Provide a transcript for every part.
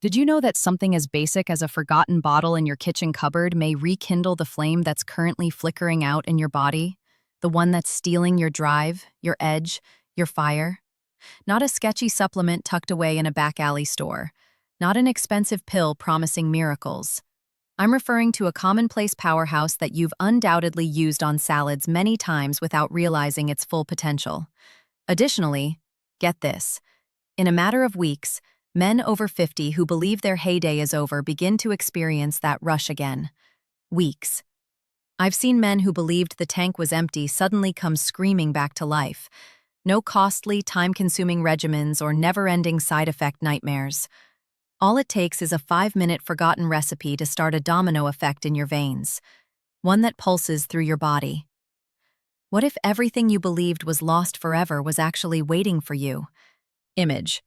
Did you know that something as basic as a forgotten bottle in your kitchen cupboard may rekindle the flame that's currently flickering out in your body? The one that's stealing your drive, your edge, your fire? Not a sketchy supplement tucked away in a back alley store. Not an expensive pill promising miracles. I'm referring to a commonplace powerhouse that you've undoubtedly used on salads many times without realizing its full potential. Additionally, get this. In a matter of weeks, men over 50 who believe their heyday is over begin to experience that rush again. Weeks. I've seen men who believed the tank was empty suddenly come screaming back to life. No costly, time-consuming regimens or never-ending side effect nightmares. All it takes is a 5-minute forgotten recipe to start a domino effect in your veins, one that pulses through your body. What if everything you believed was lost forever was actually waiting for you? Image.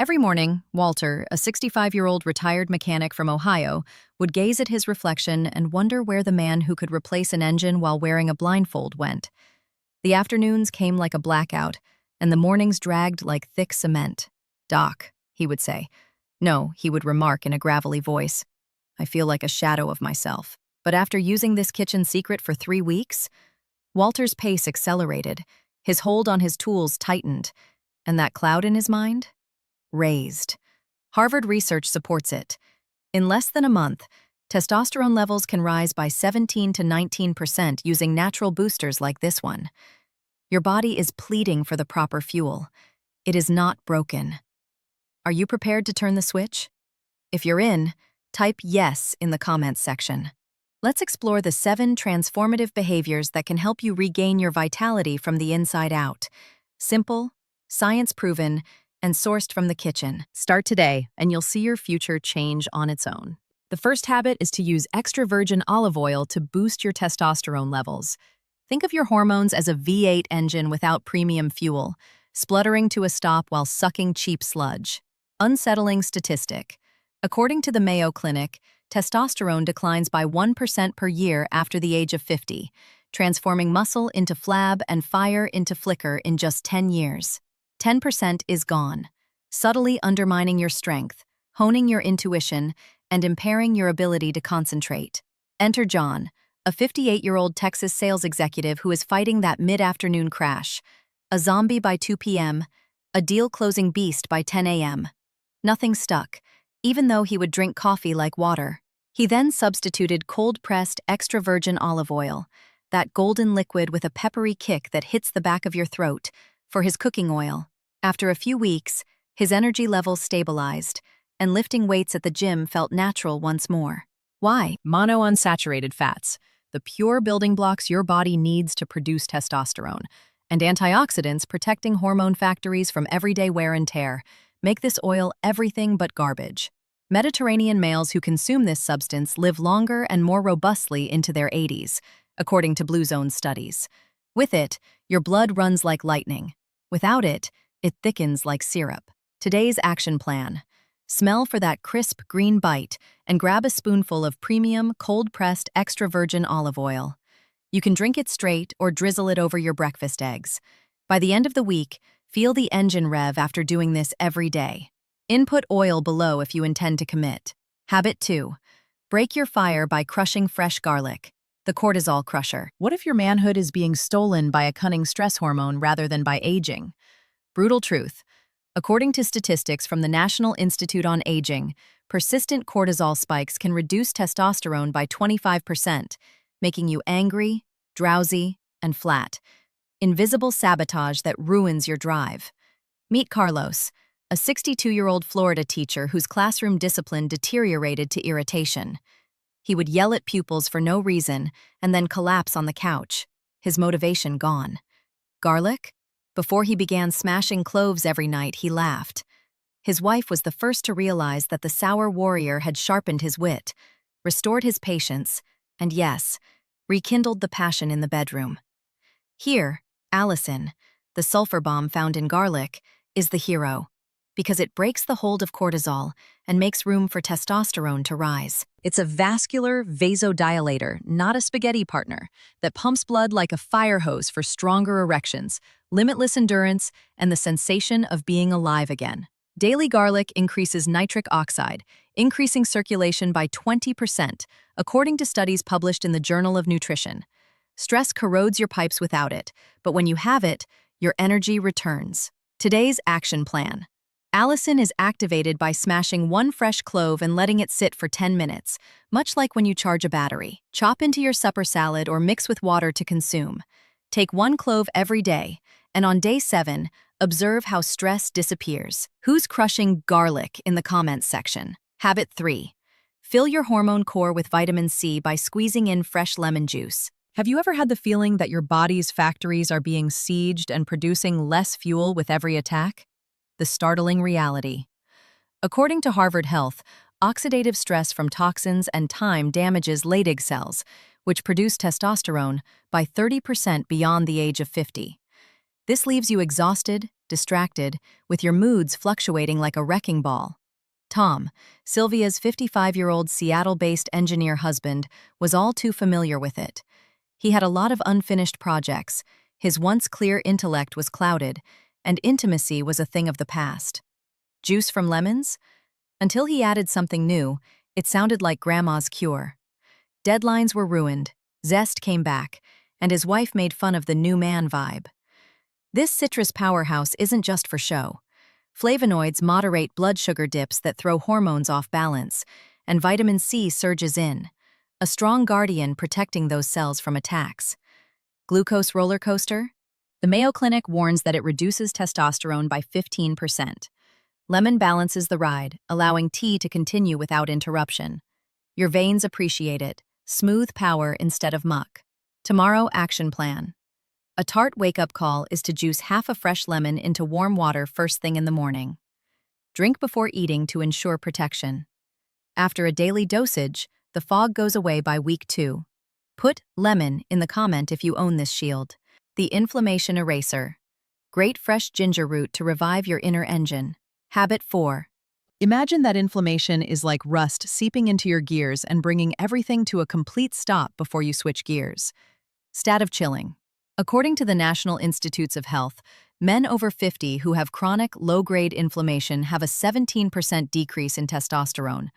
Every morning, Walter, a 65-year-old retired mechanic from Ohio, would gaze at his reflection and wonder where the man who could replace an engine while wearing a blindfold went. The afternoons came like a blackout, and the mornings dragged like thick cement. "Doc," he would say. "No," he would remark in a gravelly voice. "I feel like a shadow of myself." But after using this kitchen secret for 3 weeks, Walter's pace accelerated, his hold on his tools tightened, and that cloud in his mind? Raised. Harvard research supports it. In less than a month, testosterone levels can rise by 17 to 19% using natural boosters like this one. Your body is pleading for the proper fuel. It is not broken. Are you prepared to turn the switch? If you're in, type yes in the comments section. Let's explore the 7 transformative behaviors that can help you regain your vitality from the inside out. Simple, science-proven, and sourced from the kitchen. Start today, and you'll see your future change on its own. The first habit is to use extra virgin olive oil to boost your testosterone levels. Think of your hormones as a V8 engine without premium fuel, spluttering to a stop while sucking cheap sludge. Unsettling statistic. According to the Mayo Clinic, testosterone declines by 1% per year after the age of 50, transforming muscle into flab and fire into flicker in just 10 years. 10% is gone, subtly undermining your strength, honing your intuition, and impairing your ability to concentrate. Enter John, a 58-year-old Texas sales executive who is fighting that mid-afternoon crash. A zombie by 2 p.m., a deal-closing beast by 10 a.m. Nothing stuck, even though he would drink coffee like water. He then substituted cold-pressed extra virgin olive oil, that golden liquid with a peppery kick that hits the back of your throat, for his cooking oil. After a few weeks, his energy levels stabilized, and lifting weights at the gym felt natural once more. Why? Monounsaturated fats, the pure building blocks your body needs to produce testosterone, and antioxidants protecting hormone factories from everyday wear and tear, make this oil everything but garbage. Mediterranean males who consume this substance live longer and more robustly into their 80s, according to Blue Zone studies. With it, your blood runs like lightning. Without it, it thickens like syrup. Today's action plan. Smell for that crisp green bite and grab a spoonful of premium, cold-pressed extra virgin olive oil. You can drink it straight or drizzle it over your breakfast eggs. By the end of the week, feel the engine rev after doing this every day. Input oil below if you intend to commit. Habit 2. Break your fire by crushing fresh garlic. The cortisol crusher. What if your manhood is being stolen by a cunning stress hormone rather than by aging? Brutal truth. According to statistics from the National Institute on Aging, persistent cortisol spikes can reduce testosterone by 25%, making you angry, drowsy, and flat. Invisible sabotage that ruins your drive. Meet Carlos, a 62-year-old Florida teacher whose classroom discipline deteriorated to irritation. He would yell at pupils for no reason and then collapse on the couch, his motivation gone. Garlic? Before he began smashing cloves every night, he laughed. His wife was the first to realize that the sour warrior had sharpened his wit, restored his patience, and yes, rekindled the passion in the bedroom. Here, Allison, the sulfur bomb found in garlic, is the hero, because it breaks the hold of cortisol and makes room for testosterone to rise. It's a vascular vasodilator, not a spaghetti partner, that pumps blood like a fire hose for stronger erections, limitless endurance, and the sensation of being alive again. Daily garlic increases nitric oxide, increasing circulation by 20%, according to studies published in the Journal of Nutrition. Stress corrodes your pipes without it, but when you have it, your energy returns. Today's action plan. Allison is activated by smashing one fresh clove and letting it sit for 10 minutes, much like when you charge a battery. Chop into your supper salad or mix with water to consume. Take one clove every day, and on day 7, observe how stress disappears. Who's crushing garlic in the comments section? Habit 3. Fill your hormone core with vitamin C by squeezing in fresh lemon juice. Have you ever had the feeling that your body's factories are being sieged and producing less fuel with every attack? The startling reality. According to Harvard Health, oxidative stress from toxins and time damages Leydig cells, which produce testosterone, by 30% beyond the age of 50. This leaves you exhausted, distracted, with your moods fluctuating like a wrecking ball. Tom, Sylvia's 55-year-old Seattle-based engineer husband, was all too familiar with it. He had a lot of unfinished projects, his once clear intellect was clouded, and intimacy was a thing of the past. Juice from lemons? Until he added something new, it sounded like Grandma's cure. Deadlines were ruined, zest came back, and his wife made fun of the new man vibe. This citrus powerhouse isn't just for show. Flavonoids moderate blood sugar dips that throw hormones off balance, and vitamin C surges in, a strong guardian protecting those cells from attacks. Glucose roller coaster? The Mayo Clinic warns that it reduces testosterone by 15%. Lemon balances the ride, allowing tea to continue without interruption. Your veins appreciate it. Smooth power instead of muck. Tomorrow action plan. A tart wake-up call is to juice half a fresh lemon into warm water first thing in the morning. Drink before eating to ensure protection. After a daily dosage, the fog goes away by week 2. Put lemon in the comment if you own this shield. The inflammation eraser. Great fresh ginger root to revive your inner engine. Habit 4. Imagine that inflammation is like rust seeping into your gears and bringing everything to a complete stop before you switch gears. Stat of chilling. According to the National Institutes of Health, men over 50 who have chronic low-grade inflammation have a 17% decrease in testosterone,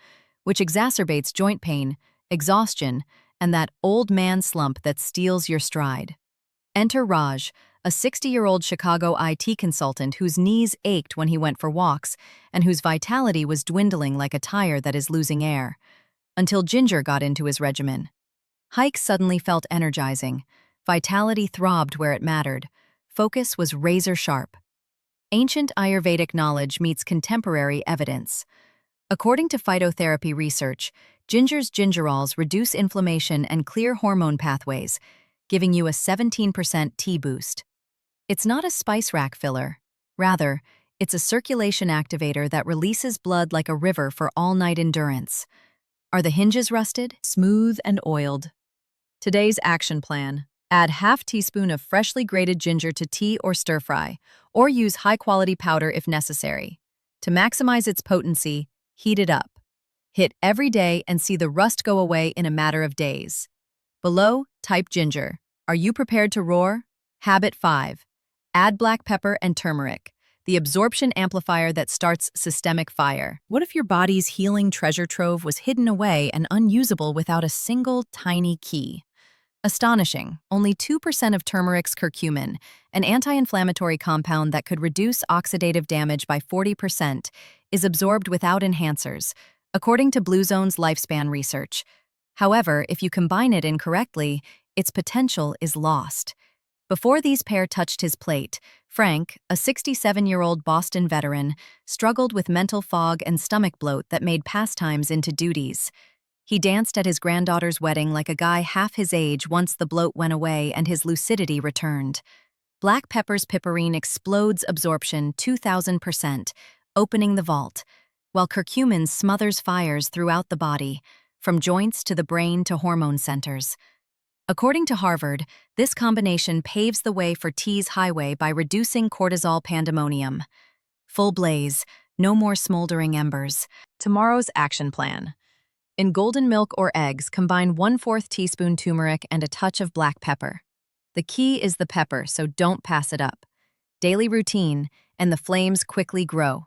which exacerbates joint pain, exhaustion, and that old man slump that steals your stride. Enter Raj, a 60-year-old Chicago IT consultant whose knees ached when he went for walks and whose vitality was dwindling like a tire that is losing air, until ginger got into his regimen. Hikes suddenly felt energizing. Vitality throbbed where it mattered. Focus was razor-sharp. Ancient Ayurvedic knowledge meets contemporary evidence. According to phytotherapy research, ginger's gingerols reduce inflammation and clear hormone pathways, giving you a 17% tea boost. It's not a spice rack filler. Rather, it's a circulation activator that releases blood like a river for all-night endurance. Are the hinges rusted? Smooth and oiled. Today's action plan. Add half teaspoon of freshly grated ginger to tea or stir-fry, or use high-quality powder if necessary. To maximize its potency, heat it up. Hit every day and see the rust go away in a matter of days. Below, type ginger. Are you prepared to roar? Habit 5. Add black pepper and turmeric, the absorption amplifier that starts systemic fire. What if your body's healing treasure trove was hidden away and unusable without a single tiny key? Astonishing, only 2% of turmeric's curcumin, an anti-inflammatory compound that could reduce oxidative damage by 40%, is absorbed without enhancers, according to Blue Zone's lifespan research. However, if you combine it incorrectly, its potential is lost. Before these pair touched his plate, Frank, a 67-year-old Boston veteran, struggled with mental fog and stomach bloat that made pastimes into duties. He danced at his granddaughter's wedding like a guy half his age once the bloat went away and his lucidity returned. Black pepper's piperine explodes absorption 2,000%, opening the vault, while curcumin smothers fires throughout the body, from joints to the brain to hormone centers. According to Harvard, this combination paves the way for tea's highway by reducing cortisol pandemonium. Full blaze, no more smoldering embers. Tomorrow's action plan. In golden milk or eggs, combine 1/4 teaspoon turmeric and a touch of black pepper. The key is the pepper, so don't pass it up. Daily routine, and the flames quickly grow.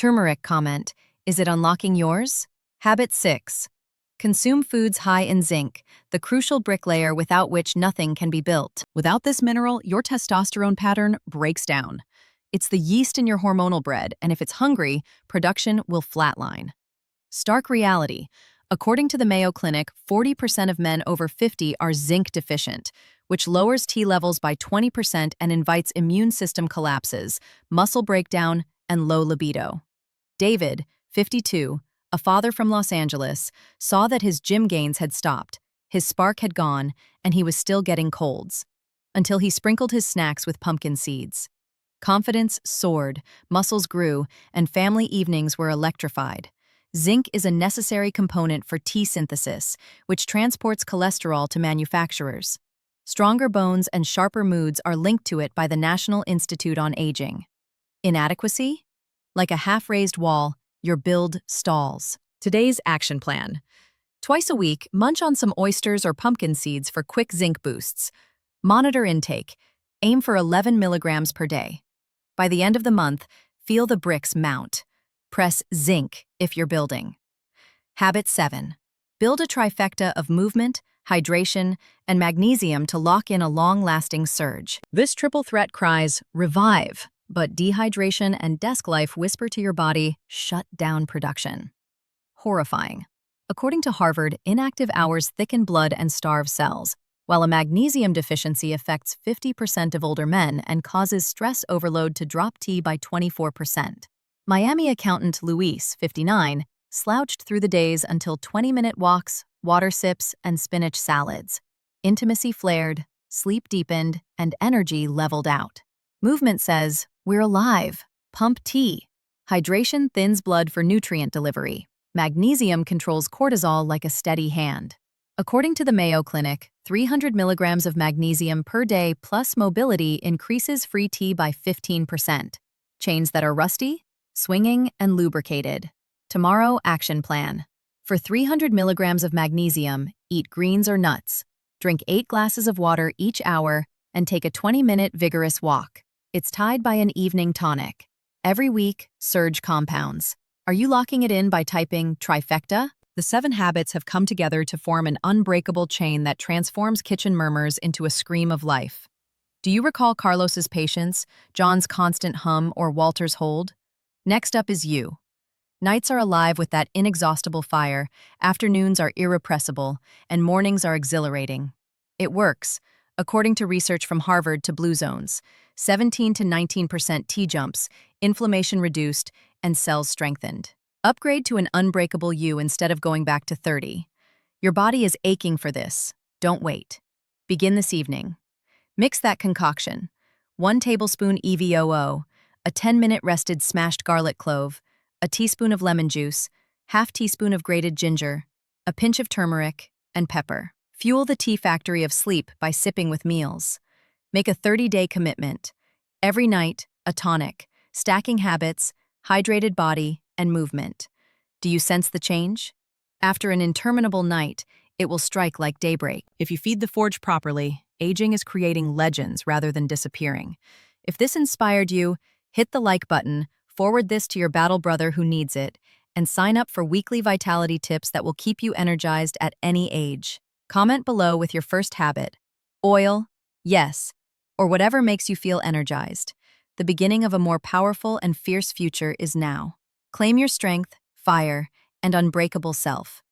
Turmeric comment, is it unlocking yours? Habit 6. Consume foods high in zinc, the crucial bricklayer without which nothing can be built. Without this mineral, your testosterone pattern breaks down. It's the yeast in your hormonal bread, and if it's hungry, production will flatline. Stark reality. According to the Mayo Clinic, 40% of men over 50 are zinc deficient, which lowers T levels by 20% and invites immune system collapses, muscle breakdown, and low libido. David, 52, a father from Los Angeles, saw that his gym gains had stopped, his spark had gone, and he was still getting colds. Until he sprinkled his snacks with pumpkin seeds. Confidence soared, muscles grew, and family evenings were electrified. Zinc is a necessary component for T synthesis, which transports cholesterol to manufacturers. Stronger bones and sharper moods are linked to it by the National Institute on Aging. Inadequacy? Like a half-raised wall, your build stalls. Today's action plan. Twice a week, munch on some oysters or pumpkin seeds for quick zinc boosts. Monitor intake. Aim for 11 milligrams per day. By the end of the month, feel the bricks mount. Press zinc if you're building. Habit 7. Build a trifecta of movement, hydration, and magnesium to lock in a long-lasting surge. This triple threat cries, revive, but dehydration and desk life whisper to your body, shut down production. Horrifying. According to Harvard, inactive hours thicken blood and starve cells, while a magnesium deficiency affects 50% of older men and causes stress overload to drop T by 24%. Miami accountant Luis, 59, slouched through the days until 20-minute walks, water sips, and spinach salads. Intimacy flared, sleep deepened, and energy leveled out. Movement says, we're alive. Pump T. Hydration thins blood for nutrient delivery. Magnesium controls cortisol like a steady hand. According to the Mayo Clinic, 300 milligrams of magnesium per day plus mobility increases free T by 15%. Chains that are rusty, swinging, and lubricated. Tomorrow action plan. For 300 milligrams of magnesium, eat greens or nuts. Drink 8 glasses of water each hour and take a 20-minute vigorous walk. It's tied by an evening tonic. Every week, surge compounds. Are you locking it in by typing trifecta? The 7 habits have come together to form an unbreakable chain that transforms kitchen murmurs into a scream of life. Do you recall Carlos's patience, John's constant hum, or Walter's hold? Next up is you. Nights are alive with that inexhaustible fire, afternoons are irrepressible, and mornings are exhilarating. It works. According to research from Harvard to Blue Zones, 17 to 19% T-jumps, inflammation reduced, and cells strengthened. Upgrade to an unbreakable you instead of going back to 30. Your body is aching for this. Don't wait. Begin this evening. Mix that concoction. 1 tablespoon EVOO, a 10-minute rested smashed garlic clove, a teaspoon of lemon juice, half teaspoon of grated ginger, a pinch of turmeric, and pepper. Fuel the tea factory of sleep by sipping with meals. Make a 30-day commitment. Every night, a tonic, stacking habits, hydrated body, and movement. Do you sense the change? After an interminable night, it will strike like daybreak. If you feed the forge properly, aging is creating legends rather than disappearing. If this inspired you, hit the like button, forward this to your battle brother who needs it, and sign up for weekly vitality tips that will keep you energized at any age. Comment below with your first habit. Oil, yes, or whatever makes you feel energized. The beginning of a more powerful and fierce future is now. Claim your strength, fire, and unbreakable self.